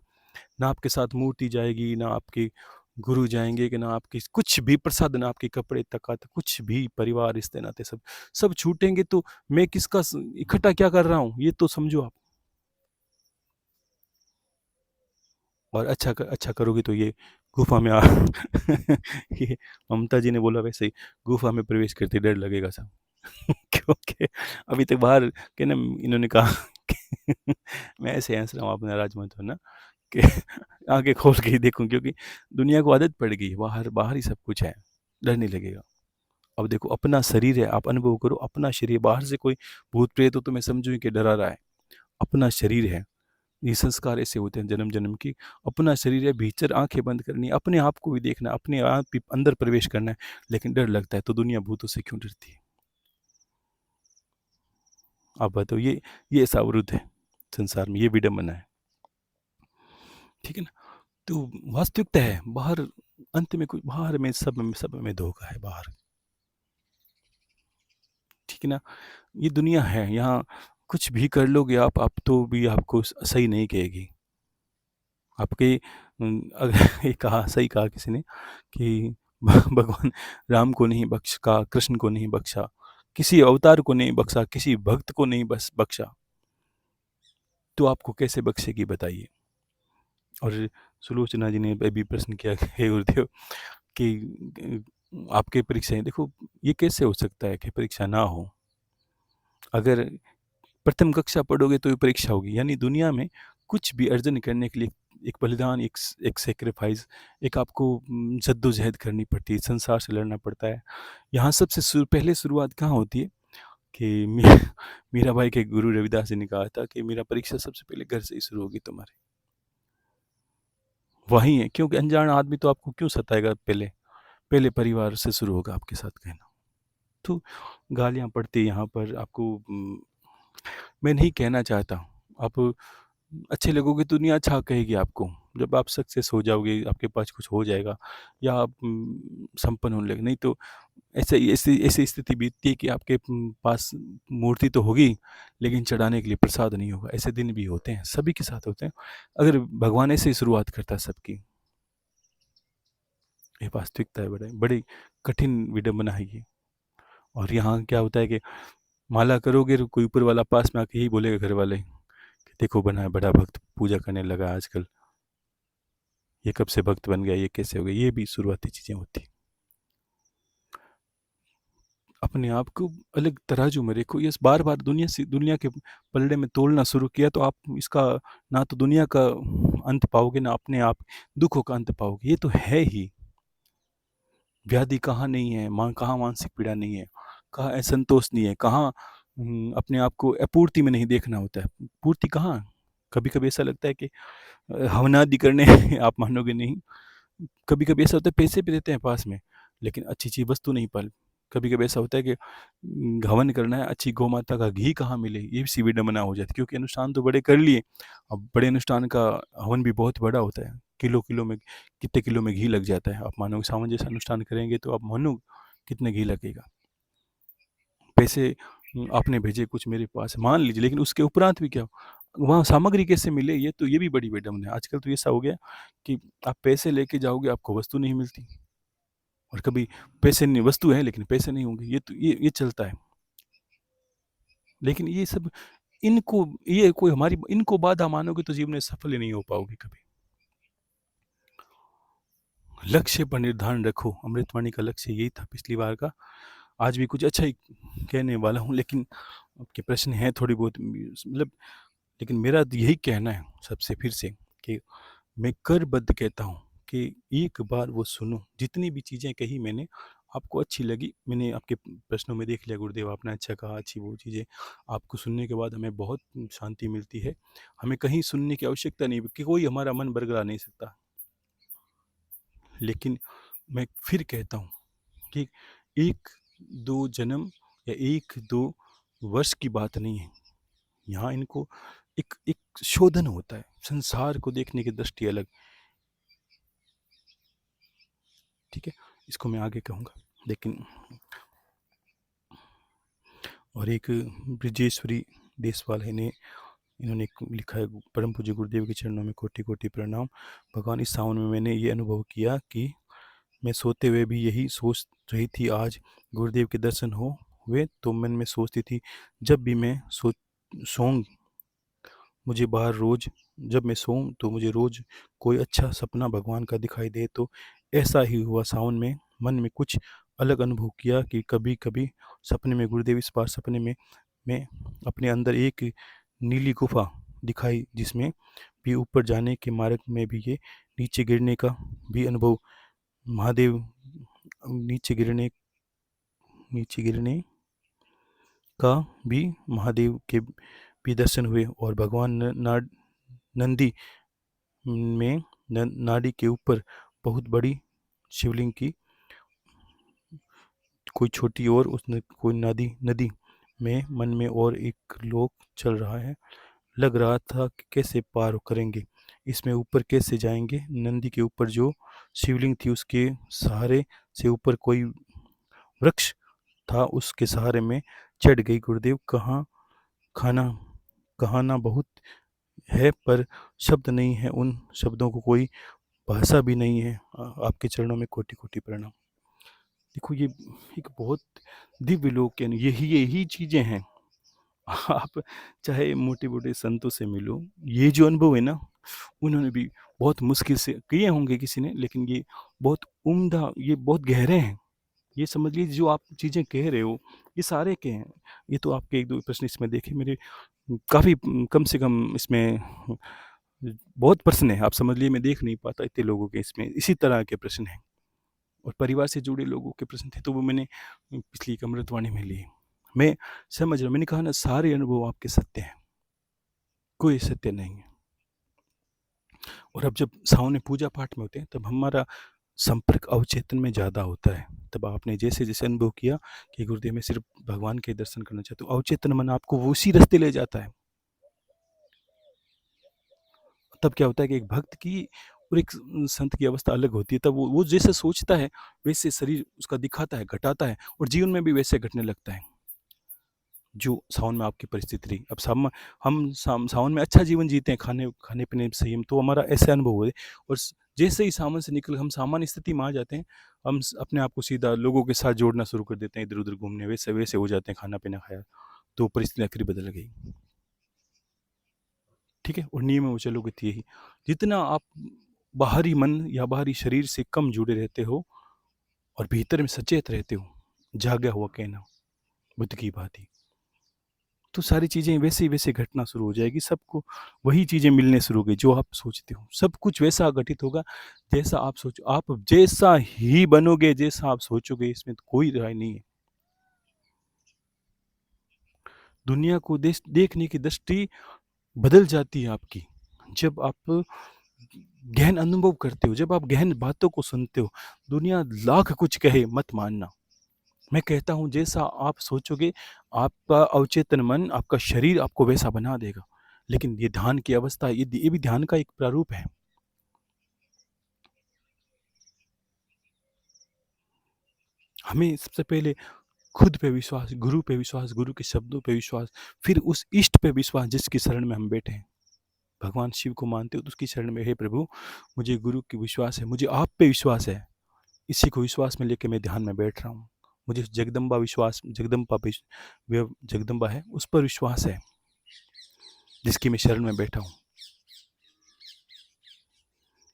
ना आपके साथ मूर्ति जाएगी, ना आपकी गुरु जाएँगे कि ना आपकी कुछ भी प्रसाद, ना आपके कपड़े तक कुछ भी, परिवार, रिश्ते नाते सब सब छूटेंगे, तो मैं किसका इकट्ठा क्या कर रहा हूँ, ये तो समझो आप। और अच्छा करोगे तो ये गुफा में ये ममता जी ने बोला वैसे ही, गुफा में प्रवेश करते डर लगेगा सब। क्योंकि अभी तक बाहर के ना, इन्होंने कहा कि मैं ऐसे हंस रहा हूँ अपना राजमहल ना, कि आगे खोल के ही देखूं, क्योंकि दुनिया को आदत पड़ गई है, बाहर बाहर ही सब कुछ है, डर नहीं लगेगा। अब देखो अपना शरीर है, आप अनुभव करो अपना शरीर, बाहर से कोई भूत प्रेत हो तो मैं समझूं कि डरा रहा है, अपना शरीर है। ये संस्कार ऐसे होते हैं जन्म जन्म की। अपना शरीर है, भीतर आंखें बंद करनी, अपने आप को भी देखना, अपने आप भी अंदर प्रवेश करना है, लेकिन डर लगता है, तो दुनिया भूतों से क्यों डरती है? आप बताओ, ये ऐसा अवरुद्ध है संसार में, ये विडंबना है, ठीक है ना? तो वास्तविकता है बाहर, अंत में कुछ बाहर में, सब में धोखा है बाहर, ठीक है ना? ये दुनिया है, यहाँ कुछ भी कर लोगे आप तो भी आपको सही नहीं कहेगी आपके। अगर ये कहा, सही कहा किसी ने कि भगवान राम को नहीं बख्शा, कृष्ण को नहीं बख्शा, किसी अवतार को नहीं बख्शा, किसी भक्त को नहीं बस बख्शा, तो आपको कैसे बख्शेगी बताइए? और सुलोचना जी ने अभी प्रश्न किया कि हे गुरुदेव कि आपके परीक्षाएं देखो, ये कैसे हो सकता है कि परीक्षा ना हो? अगर प्रथम कक्षा पढ़ोगे तो ये परीक्षा होगी, यानी दुनिया में कुछ भी अर्जन करने के लिए एक बलिदान, एक सेक्रीफाइस, एक आपको जद्दोजहद करनी पड़ती है, संसार से लड़ना पड़ता है। यहाँ सबसे पहले शुरुआत कहाँ होती है कि मीरा भाई के गुरु रविदास जी ने कहा था कि मेरा परीक्षा सबसे पहले घर से ही शुरू होगी तुम्हारे, वही है, क्योंकि अनजान आदमी तो आपको क्यों सताएगा, पहले पहले परिवार से शुरू होगा आपके साथ कहना। तो गालियाँ पड़ती यहाँ पर आपको, मैं नहीं कहना चाहता, आप अच्छे लगोगे तो दुनिया अच्छा कहेगी आपको, जब आप सक्सेस हो जाओगे, आपके पास कुछ हो जाएगा, या आप संपन्न होने लगे, नहीं तो ऐसे ऐसी ऐसी स्थिति बीतती है कि आपके पास मूर्ति तो होगी, लेकिन चढ़ाने के लिए प्रसाद नहीं होगा। ऐसे दिन भी होते हैं, सभी के साथ होते हैं। अगर भगवान ऐसे ही शुरुआत करता है सबकी, ये वास्तविकता है, बड़े बड़ी कठिन विडंबना है ये। और यहाँ क्या होता है कि माला करोगे तो कोई ऊपर वाला पास में आके यही बोलेगा घर वाले कि देखो बना है बड़ा भक्त, पूजा करने लगा आजकल, ये कब से भक्त बन गया, ये कैसे हो गया, ये भी शुरुआती चीज़ें होती हैं। अपने आप को अलग तराजू में रखो, ये बार बार दुनिया के पलड़े में तोलना शुरू किया तो आप इसका, ना तो दुनिया का अंत पाओगे, ना अपने आप दुखों का अंत पाओगे। ये तो है ही, व्याधि कहाँ नहीं है, कहाँ मानसिक पीड़ा नहीं है, कहाँ असंतोष नहीं है, कहाँ अपने आप को अपूर्ति में नहीं देखना होता है, पूर्ति कहाँ। कभी कभी ऐसा लगता है कि हवनादि करने आप मानोगे नहीं, कभी कभी ऐसा होता है पैसे भी देते हैं पास में, लेकिन अच्छी चीज वस्तु नहीं पाल। कभी कभी ऐसा होता है कि हवन करना है, अच्छी गौ माता का घी कहाँ मिले, ये भी सी विडंबना हो जाती है, क्योंकि अनुष्ठान तो बड़े कर लिए, अब बड़े अनुष्ठान का हवन भी बहुत बड़ा होता है, किलो किलो में, कितने किलो में घी लग जाता है। आप मानो सावन जैसा अनुष्ठान करेंगे तो आप मानो कितने घी लगेगा, पैसे आपने भेजे कुछ मेरे पास, मान लीजिए, लेकिन उसके उपरांत भी क्या, वहाँ सामग्री कैसे मिले, ये तो ये भी बड़ी विडंबना है। आजकल तो ऐसा हो गया कि आप पैसे लेके जाओगे, आपको वस्तु नहीं मिलती, और कभी पैसे नहीं, वस्तु है लेकिन पैसे नहीं होंगे, ये तो ये चलता है। लेकिन ये सब, इनको, ये कोई हमारी, इनको बाधा मानोगे तो जीवन में सफल ही नहीं हो पाओगे कभी। लक्ष्य पर निर्धारण रखो, अमृतवाणी का लक्ष्य यही था पिछली बार का। आज भी कुछ अच्छा ही कहने वाला हूँ, लेकिन आपके प्रश्न हैं थोड़ी बहुत, मतलब, लेकिन मेरा तो यही कहना है सबसे फिर से कि मैं करबद्ध कहता हूँ कि एक बार वो सुनो, जितनी भी चीज़ें कही मैंने, आपको अच्छी लगी, मैंने आपके प्रश्नों में देख लिया गुरुदेव आपने अच्छा कहा, अच्छी वो चीज़ें, आपको सुनने के बाद हमें बहुत शांति मिलती है। हमें कहीं सुनने की आवश्यकता नहीं, कि कोई हमारा मन बरगला नहीं सकता। लेकिन मैं फिर कहता हूँ कि एक दो जन्म या एक दो वर्ष की बात नहीं है यहाँ, इनको एक एक शोधन होता है, संसार को देखने की दृष्टि अलग, ठीक है, इसको मैं आगे कहूँगा। लेकिन और एक ब्रिजेश्वरी देशवाल है ने इन्होंने एक लिखा है, परम पूज्य गुरुदेव के चरणों में कोटि कोटि प्रणाम। भगवान, इस सावन में मैंने ये अनुभव किया कि मैं सोते हुए भी यही सोच रही थी, आज गुरुदेव के दर्शन हुए तो मन में सोचती थी, जब भी मैं सोऊं मुझे बाहर रोज जब मैं सोऊं तो मुझे रोज कोई अच्छा सपना भगवान का दिखाई दे। तो ऐसा ही हुआ सावन में, मन में कुछ अलग अनुभव किया कि कभी कभी सपने में गुरुदेव, इस बार सपने में मैं अपने अंदर एक नीली गुफा दिखाई, जिसमें भी ऊपर जाने के मार्ग में भी ये नीचे गिरने का भी अनुभव, महादेव नीचे गिरने नीचे गिरने का भी महादेव के भी दर्शन हुए, और भगवान नंदी में नाड़ी के ऊपर बहुत बड़ी शिवलिंग की कोई छोटी, और उसने कोई नदी में मन में और एक लोक चल रहा है। लग रहा था कि कैसे पार करेंगे, इसमें ऊपर कैसे जाएंगे। नंदी के ऊपर जो शिवलिंग थी उसके सहारे से ऊपर कोई वृक्ष था, उसके सहारे में चढ़ गई। गुरुदेव, खाना कहाना बहुत है पर शब्द नहीं है, उन शब्दों को कोई भाषा भी नहीं है। आपके चरणों में कोटि कोटि प्रणाम। देखो, ये एक बहुत दिव्य लोक, यानी यही चीजें हैं। आप चाहे मोटे मोटे संतों से मिलो, ये जो अनुभव है ना, उन्होंने भी बहुत मुश्किल से किए होंगे किसी ने, लेकिन ये बहुत उम्दा, ये बहुत गहरे हैं। ये समझ लीजिए, जो आप चीजें कह रहे हो ये सारे के हैं। ये तो आपके एक दो प्रश्न इसमें देखे, मेरे काफी कम से कम इसमें बहुत प्रश्न है। आप समझ लीजिए, मैं देख नहीं पाता इतने लोगों के इसमें इसी तरह के प्रश्न हैं। और परिवार से जुड़े लोगों के प्रश्न थे, तो वो मैंने पिछली एक अमृतवाणी में लिए। मैं समझ रहा हूँ, मैंने कहा ना, सारे अनुभव आपके सत्य हैं, कोई सत्य नहीं है। और अब जब सावन में पूजा पाठ में होते हैं, तब हमारा संपर्क अवचेतन में ज़्यादा होता है। तब आपने जैसे जैसे अनुभव किया कि गुरुदेव, मैं सिर्फ भगवान के दर्शन करना चाहता हूँ, अवचेतन मन आपको वो उसी रास्ते ले जाता है। तब क्या होता है कि एक भक्त की और एक संत की अवस्था अलग होती है। तब वो जैसे सोचता है वैसे शरीर उसका दिखाता है, घटाता है, और जीवन में भी वैसे घटने लगता है जो सावन में आपकी परिस्थिति रही। अब हम सावन में अच्छा जीवन जीते हैं, खाने खाने पीने में संयम, तो हमारा ऐसा अनुभव हुए। और जैसे ही सावन से निकल हम सामान्य स्थिति में आ जाते हैं, हम अपने आप को सीधा लोगों के साथ जोड़ना शुरू कर देते हैं, इधर उधर घूमने वैसे वैसे हो जाते हैं, खाना पीना खाया, तो परिस्थितियाँ फिर बदल गई। ठीक है, और नियम में वो चलोगे तो यही, जितना आप बाहरी मन या बाहरी शरीर से कम जुड़े रहते हो और भीतर में सचेत रहते हो, जागा हुआ कहना बुद्ध की बात ही, तो सारी चीज़ें वैसे वैसे घटना शुरू हो जाएगी। सबको वही चीज़ें मिलने शुरू हो गई जो आप सोचते हो। सब कुछ वैसा घटित होगा जैसा आप सोचो। आप जैसा ही बनोगे, जैसा आप सोचोगे, इसमें तो कोई राय नहीं है। दुनिया को देखने की दृष्टि बदल जाती है आपकी जब आप गहन अनुभव करते हो, जब आप गहन बातों को सुनते हो। दुनिया लाख कुछ कहे, मत मानना। मैं कहता हूँ, जैसा आप सोचोगे, आपका अवचेतन मन, आपका शरीर आपको वैसा बना देगा। लेकिन ये ध्यान की अवस्था, ये भी ध्यान का एक प्रारूप है। हमें सबसे पहले खुद पे विश्वास, गुरु के शब्दों पे विश्वास, फिर उस इष्ट पे विश्वास जिसकी शरण में हम बैठे हैं। भगवान शिव को मानते हो तो उसकी शरण में, हे प्रभु, मुझे गुरु की विश्वास है, मुझे आप पे विश्वास है, इसी को विश्वास में लेके मैं ध्यान में बैठ रहा हूँ। मुझे जगदम्बा है, उस पर विश्वास है जिसकी मैं शरण में बैठा हूँ।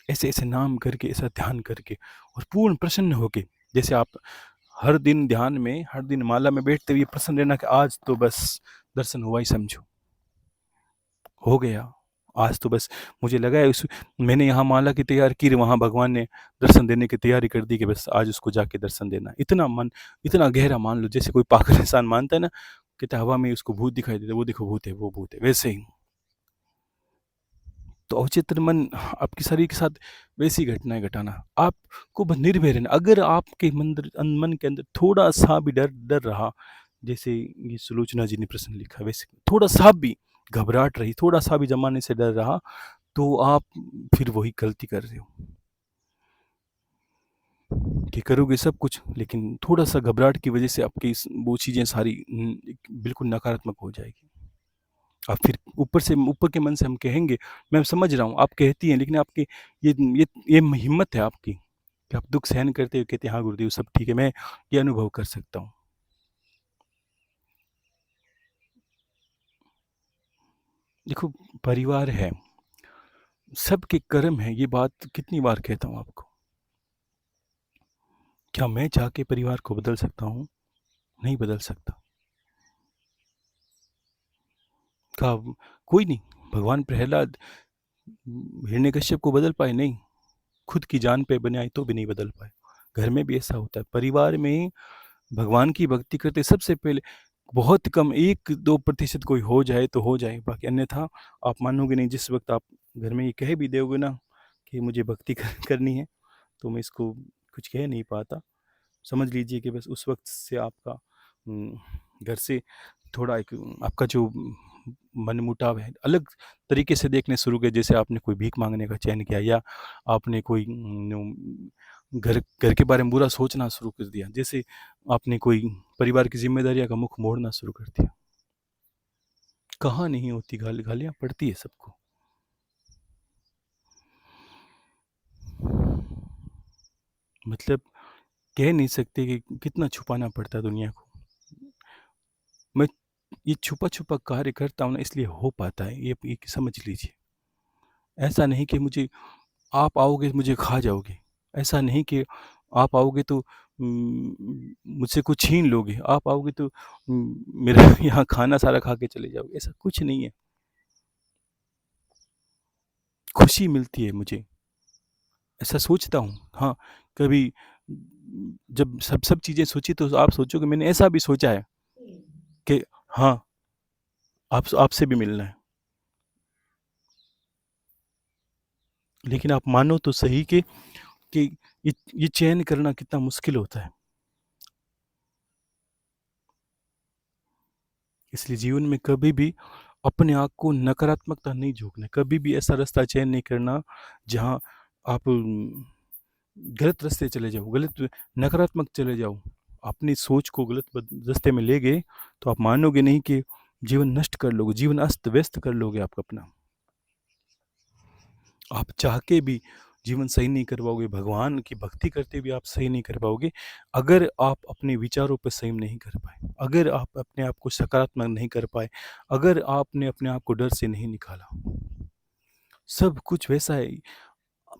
ऐसे ऐसे नाम करके, ऐसा ध्यान करके, और पूर्ण प्रसन्न होके, जैसे आप हर दिन ध्यान में, हर दिन माला में बैठते हुए प्रसन्न रहना कि आज तो बस दर्शन हुआ ही समझो, हो गया। आज तो बस मुझे लगा है मैंने यहाँ माला की तैयारी की, वहाँ भगवान ने दर्शन देने की तैयारी कर दी कि बस आज उसको जाके दर्शन देना। इतना गहरा मान लो, जैसे कोई पागल इंसान मानता है ना, कहता हवा में उसको भूत दिखाई देता है, वो देखो भूत है, वो भूत है, वैसे ही। तो अवचेतन मन आपके शरीर के साथ वैसी घटनाएं घटाना, आपको बस निर्भय रहना। अगर आपके मन के अंदर थोड़ा सा भी डर रहा, जैसे ये सुलोचना जी ने प्रश्न लिखा, वैसे थोड़ा सा भी घबराहट रही, थोड़ा सा भी जमाने से डर रहा, तो आप फिर वही गलती कर रहे हो कि करोगे सब कुछ, लेकिन थोड़ा सा घबराहट की वजह से आपकी वो चीज़ें सारी बिल्कुल नकारात्मक हो जाएगी। अब फिर ऊपर के मन से हम कहेंगे, मैं समझ रहा हूँ आप कहती हैं, लेकिन आपकी ये हिम्मत है आपकी कि आप दुख सहन करते हुए कहते हैं हाँ गुरुदेव सब ठीक है, मैं ये अनुभव कर सकता हूँ। देखो, परिवार है, सबके कर्म है, ये बात कितनी बार कहता हूँ आपको। क्या मैं चाह के परिवार को बदल सकता हूँ? नहीं बदल सकता। का कोई नहीं, भगवान प्रहलाद हिरण्यकश्यप को बदल पाए? नहीं। खुद की जान पे बनाए तो भी नहीं बदल पाए। घर में भी ऐसा होता है। परिवार में भगवान की भक्ति करते सबसे पहले बहुत कम 1-2% कोई हो जाए तो हो जाए, बाकी अन्यथा आप मानोगे नहीं। जिस वक्त आप घर में ये कह भी दोगे ना कि मुझे भक्ति करनी है, तो मैं इसको कुछ कह नहीं पाता। समझ लीजिए कि बस उस वक्त से आपका घर से थोड़ा एक आपका जो मनमुटाव है अलग तरीके से देखने शुरू किया। जैसे आपने कोई भीख मांगने का चयन किया, या आपने कोई घर घर के बारे में बुरा सोचना शुरू कर दिया, जैसे आपने कोई परिवार की जिम्मेदारियां का मुख मोड़ना शुरू कर दिया। कहाँ नहीं होती, गालियां पड़ती है सबको। मतलब कह नहीं सकते कि कितना छुपाना पड़ता है दुनिया को। मैं ये छुपा छुपा कार्य करता हूँ ना, इसलिए हो पाता है। ये समझ लीजिए। ऐसा नहीं कि मुझे आप आओगे तो मुझे खा जाओगे, ऐसा नहीं कि आप आओगे तो मुझसे कुछ छीन लोगे, आप आओगे तो मेरा यहाँ खाना सारा खा के चले जाओगे, ऐसा कुछ नहीं है। खुशी मिलती है मुझे, ऐसा सोचता हूँ। हाँ, कभी जब सब सब चीज़ें सोची तो आप सोचोगे मैंने ऐसा भी सोचा है कि हाँ, आपसे भी मिलना है। लेकिन आप मानो तो सही कि ये चयन करना कितना मुश्किल होता है। इसलिए जीवन में कभी भी अपने आप को नकारात्मकता नहीं झोंकना, कभी भी ऐसा रास्ता चयन नहीं करना जहाँ आप गलत रास्ते चले जाओ, गलत नकारात्मक चले जाओ, अपनी सोच को गलत रास्ते में ले गए तो आप मानोगे नहीं कि जीवन नष्ट कर लोगे, जीवन अस्त व्यस्त कर लोगे आप अपना। आप चाह के भी जीवन सही नहीं कर पाओगे, भगवान की भक्ति करते भी आप सही नहीं कर पाओगे, अगर आप अपने विचारों पर संयम नहीं कर पाए, अगर आप अपने आप को सकारात्मक नहीं कर पाए, अगर आपने अपने आप को डर से नहीं निकाला। सब कुछ वैसा है।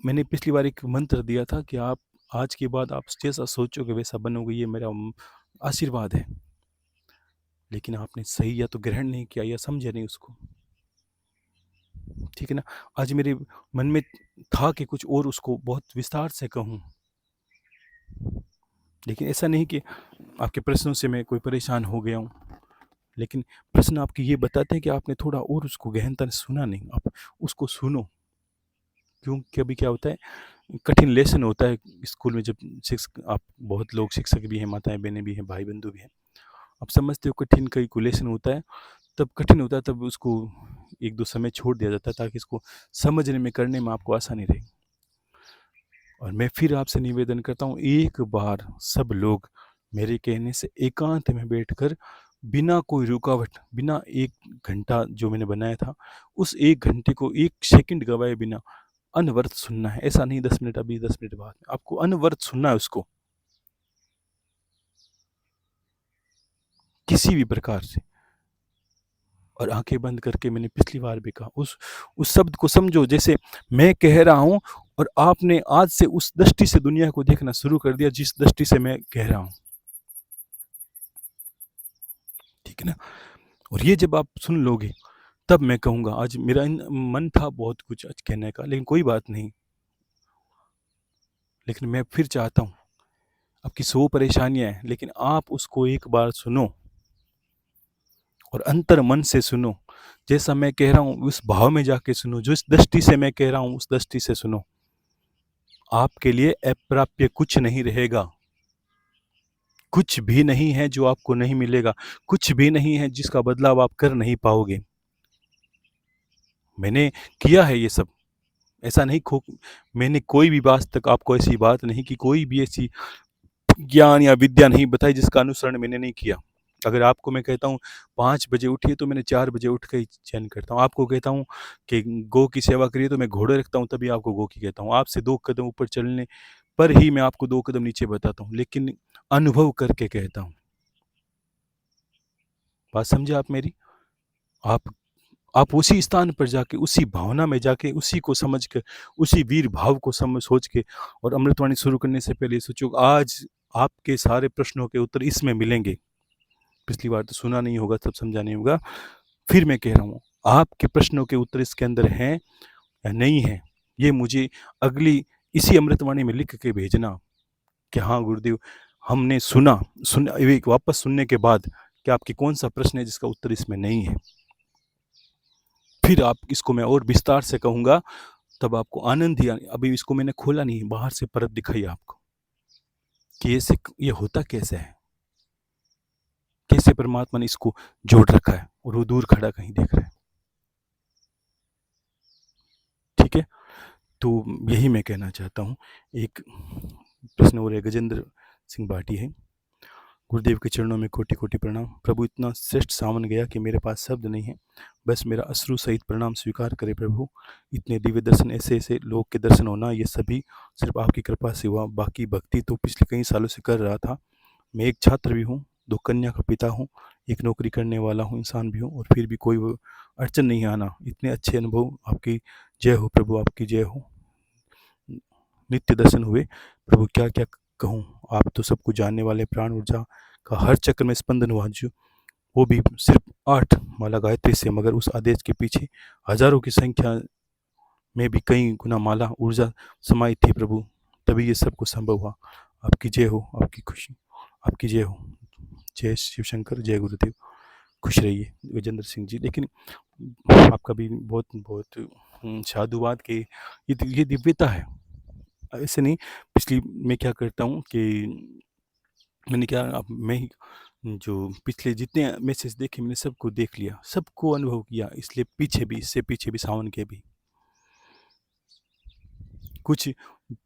मैंने पिछली बार एक मंत्र दिया था कि आप आज के बाद आप जैसा सोचोगे वैसा बनोगे, ये मेरा आशीर्वाद है। लेकिन आपने सही या तो ग्रहण नहीं किया या समझे नहीं उसको, ठीक है ना। आज मेरे मन में था कि कुछ और उसको बहुत विस्तार से कहूँ, लेकिन ऐसा नहीं कि आपके प्रश्नों से मैं कोई परेशान हो गया हूँ, लेकिन प्रश्न आपके ये बताते हैं कि आपने थोड़ा और उसको गहनता से सुना नहीं। आप उसको सुनो। क्यों, कभी क्या होता है, कठिन लेसन होता है स्कूल में, जब शिक्षक, आप बहुत लोग शिक्षक भी हैं, माताएं बहनें भी हैं, भाई बंधु भी हैं, आप समझते हो कठिन कोई लेसन होता है, तब कठिन होता है, तब उसको 1-2 समय छोड़ दिया जाता है ताकि इसको समझने में, करने में आपको आसानी रहे। और मैं फिर आपसे निवेदन करता हूँ, एक बार सब लोग मेरे कहने से एकांत में बैठकर बिना कोई रुकावट, बिना 1 घंटा जो मैंने बनाया था, उस 1 घंटे को 1 सेकंड गवाए बिना अनवरत सुनना है। ऐसा नहीं 10 मिनट अभी, 10 मिनट बाद, आपको अनवरत सुनना है उसको, किसी भी प्रकार से। और आंखें बंद करके, मैंने पिछली बार भी कहा, उस शब्द को समझो जैसे मैं कह रहा हूं, और आपने आज से उस दृष्टि से दुनिया को देखना शुरू कर दिया जिस दृष्टि से मैं कह रहा हूं, ठीक है ना। और ये जब आप सुन लोगे तब मैं कहूंगा, आज मेरा मन था बहुत कुछ आज कहने का, लेकिन कोई बात नहीं। लेकिन मैं फिर चाहता हूं, आपकी 100 परेशानियां हैं, लेकिन आप उसको एक बार सुनो और अंतर मन से सुनो। जैसा मैं कह रहा हूं उस भाव में जाके सुनो, जिस दृष्टि से मैं कह रहा हूं उस दृष्टि से सुनो। आपके लिए अप्राप्य कुछ नहीं रहेगा, कुछ भी नहीं है जो आपको नहीं मिलेगा, कुछ भी नहीं है जिसका बदलाव आप कर नहीं पाओगे। मैंने किया है ये सब, ऐसा नहीं मैंने कोई भी आज तक आपको ऐसी बात नहीं की, कोई भी ऐसी ज्ञान या विद्या नहीं बताई जिसका अनुसरण मैंने नहीं किया। अगर आपको मैं कहता हूँ 5 बजे उठिए तो मैंने 4 बजे उठ के ही चयन करता हूँ। आपको कहता हूँ कि गौ की सेवा करिए तो मैं घोड़े रखता हूँ तभी आपको गौ की कहता हूँ। आपसे 2 कदम ऊपर चलने पर ही मैं आपको 2 कदम नीचे बताता हूँ, लेकिन अनुभव करके कहता हूँ। बात समझे आप मेरी? आप आप उसी स्थान पर जाके, उसी भावना में जाके, उसी को समझ के, उसी वीर भाव को समझ सोच के और अमृतवाणी शुरू करने से पहले सोचो आज आपके सारे प्रश्नों के उत्तर इसमें मिलेंगे। पिछली बार तो सुना नहीं होगा, तब समझा नहीं होगा। फिर मैं कह रहा हूँ, आपके प्रश्नों के उत्तर इसके अंदर हैं या नहीं है, ये मुझे अगली इसी अमृतवाणी में लिख के भेजना कि हाँ गुरुदेव, हमने एक वापस सुनने के बाद कि आपकी कौन सा प्रश्न है जिसका उत्तर इसमें नहीं है। फिर आप इसको मैं और विस्तार से कहूँगा, तब आपको आनंद ही अभी इसको मैंने खोला नहीं है, बाहर से परत दिखाई आपको कि ये होता कैसे है, कैसे परमात्मा ने इसको जोड़ रखा है और वो दूर खड़ा कहीं देख रहा है। ठीक है, तो यही मैं कहना चाहता हूँ। एक प्रश्न और है, गजेंद्र सिंह भाटी है। गुरुदेव के चरणों में कोटि कोटि प्रणाम। प्रभु, इतना श्रेष्ठ सावन गया कि मेरे पास शब्द नहीं है, बस मेरा अश्रु सहित प्रणाम स्वीकार करे प्रभु। इतने दिव्य दर्शन, ऐसे ऐसे लोग के दर्शन होना, ये सभी सिर्फ आपकी कृपा से हुआ। बाकी भक्ति तो पिछले कई सालों से कर रहा था। मैं एक छात्र भी हूँ, 2 कन्या का पिता हूँ, एक नौकरी करने वाला हूँ इंसान भी हूँ, और फिर भी कोई अड़चन नहीं आना। इतने अच्छे अनुभव, आपकी जय हो प्रभु, आपकी जय हो। नित्य दर्शन हुए प्रभु, क्या क्या कहूँ। आप तो सबको जानने वाले, प्राण ऊर्जा का हर चक्र में स्पंदन हुआ, जो वो भी सिर्फ 8 माला गायत्री से, मगर उस आदेश के पीछे हजारों की संख्या में भी कई गुना माला ऊर्जा समाई थी प्रभु, तभी ये सब कुछ संभव हुआ। आपकी जय हो, आपकी खुशी, आपकी जय हो। जय शिव शंकर, जय गुरुदेव। खुश रहिए गजेंद्र सिंह जी। लेकिन आपका भी बहुत बहुत साधुवाद के ये दिव्यता है। ऐसे नहीं, पिछली मैं क्या करता हूँ कि मैंने क्या, अब मैं ही जो पिछले जितने मैसेज देखे मैंने सबको देख लिया, सबको अनुभव किया, इसलिए पीछे भी, इससे पीछे भी, सावन के भी कुछ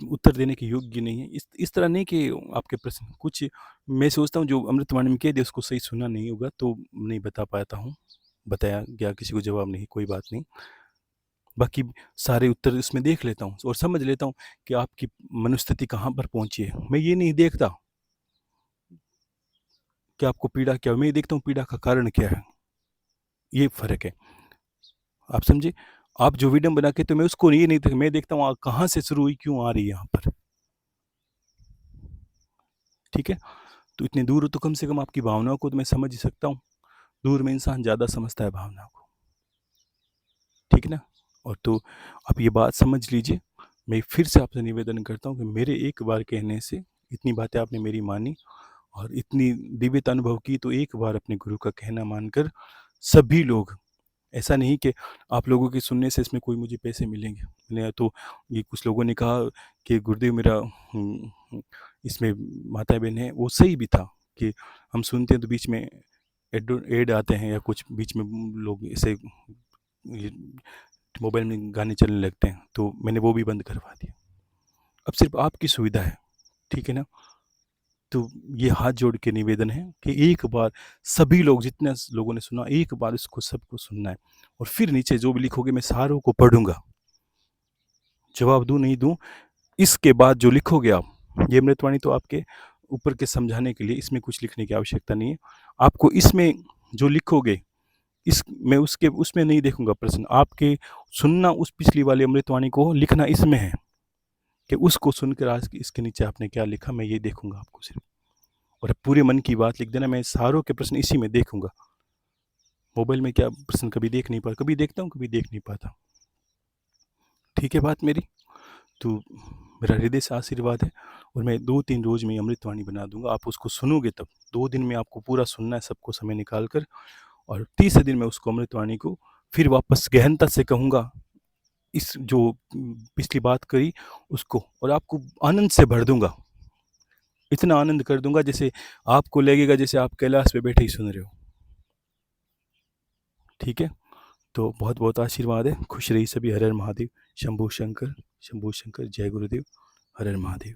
उत्तर देने के योग्य नहीं है। इस तरह नहीं कि आपके प्रश्न कुछ, मैं सोचता हूँ जो अमृतवाणी में कह दिया उसको सही सुना नहीं होगा तो नहीं बता पाता हूँ, बताया गया किसी को जवाब नहीं, कोई बात नहीं। बाकी सारे उत्तर इसमें देख लेता हूँ और समझ लेता हूँ कि आपकी मनोस्थिति कहाँ पर पहुँची है। मैं ये नहीं देखता कि आपको पीड़ा क्या है, मैं ये देखता हूँ पीड़ा का कारण क्या है। ये फ़र्क है, आप समझे? आप जो विडंबना कहते हो मैं उसको ये नहीं देखता, मैं देखता हूँ कहाँ से शुरू हुई, क्यों आ रही है यहाँ पर। ठीक है? तो इतने दूर हो तो कम से कम आपकी भावनाओं को तो मैं समझ ही सकता हूँ। दूर में इंसान ज़्यादा समझता है भावना को। ठीक है ना? और तो आप ये बात समझ लीजिए। मैं फिर से आपसे निवेदन करता हूँ कि मेरे एक बार कहने से इतनी बातें आपने मेरी मानी और इतनी दिव्यता अनुभव की, तो एक बार अपने गुरु का कहना मानकर सभी लोग, ऐसा नहीं कि आप लोगों के सुनने से इसमें कोई मुझे पैसे मिलेंगे। मैंने तो ये कुछ लोगों ने कहा कि गुरुदेव मेरा इसमें माता बहन है, वो सही भी था कि हम सुनते हैं तो बीच में एड आते हैं या कुछ बीच में लोग ऐसे मोबाइल में गाने चलने लगते हैं, तो मैंने वो भी बंद करवा दिया। अब सिर्फ आपकी सुविधा है, ठीक है ना? तो ये हाथ जोड़ के निवेदन है कि एक बार सभी लोग, जितने लोगों ने सुना, एक बार इसको सबको सुनना है। और फिर नीचे जो भी लिखोगे मैं सारों को पढ़ूंगा, जवाब दूं नहीं दूं, इसके बाद जो लिखोगे आप, ये अमृतवाणी तो आपके ऊपर के समझाने के लिए, इसमें कुछ लिखने की आवश्यकता नहीं है। आपको इसमें जो लिखोगे, इस मैं उसके उसमें नहीं देखूंगा प्रश्न, आपके सुनना उस पिछली वाली अमृतवाणी को, लिखना इसमें है कि उसको सुनकर आज इसके नीचे आपने क्या लिखा, मैं ये देखूंगा आपको सिर्फ। और पूरे मन की बात लिख देना, मैं सारों के प्रश्न इसी में देखूंगा। मोबाइल में क्या प्रश्न कभी देख नहीं पाता, कभी देखता हूँ कभी देख नहीं पाता। ठीक है बात मेरी? तो मेरा हृदय से आशीर्वाद है, और मैं 2-3 रोज़ में अमृतवाणी बना दूंगा, आप उसको सुनोगे तब 2 दिन में आपको पूरा सुनना है, सबको समय निकाल कर, और तीसरे दिन मैं उसको अमृतवाणी को फिर वापस गहनता से कहूँगा, इस जो पिछली बात करी उसको, और आपको आनंद से भर दूंगा। इतना आनंद कर दूंगा जैसे आपको लगेगा जैसे आप कैलाश पे बैठे ही सुन रहे हो। ठीक है? तो बहुत बहुत आशीर्वाद है। खुश रही सभी। हर हर महादेव। शंभू शंकर, शंभू शंकर। जय गुरुदेव। हर हर महादेव।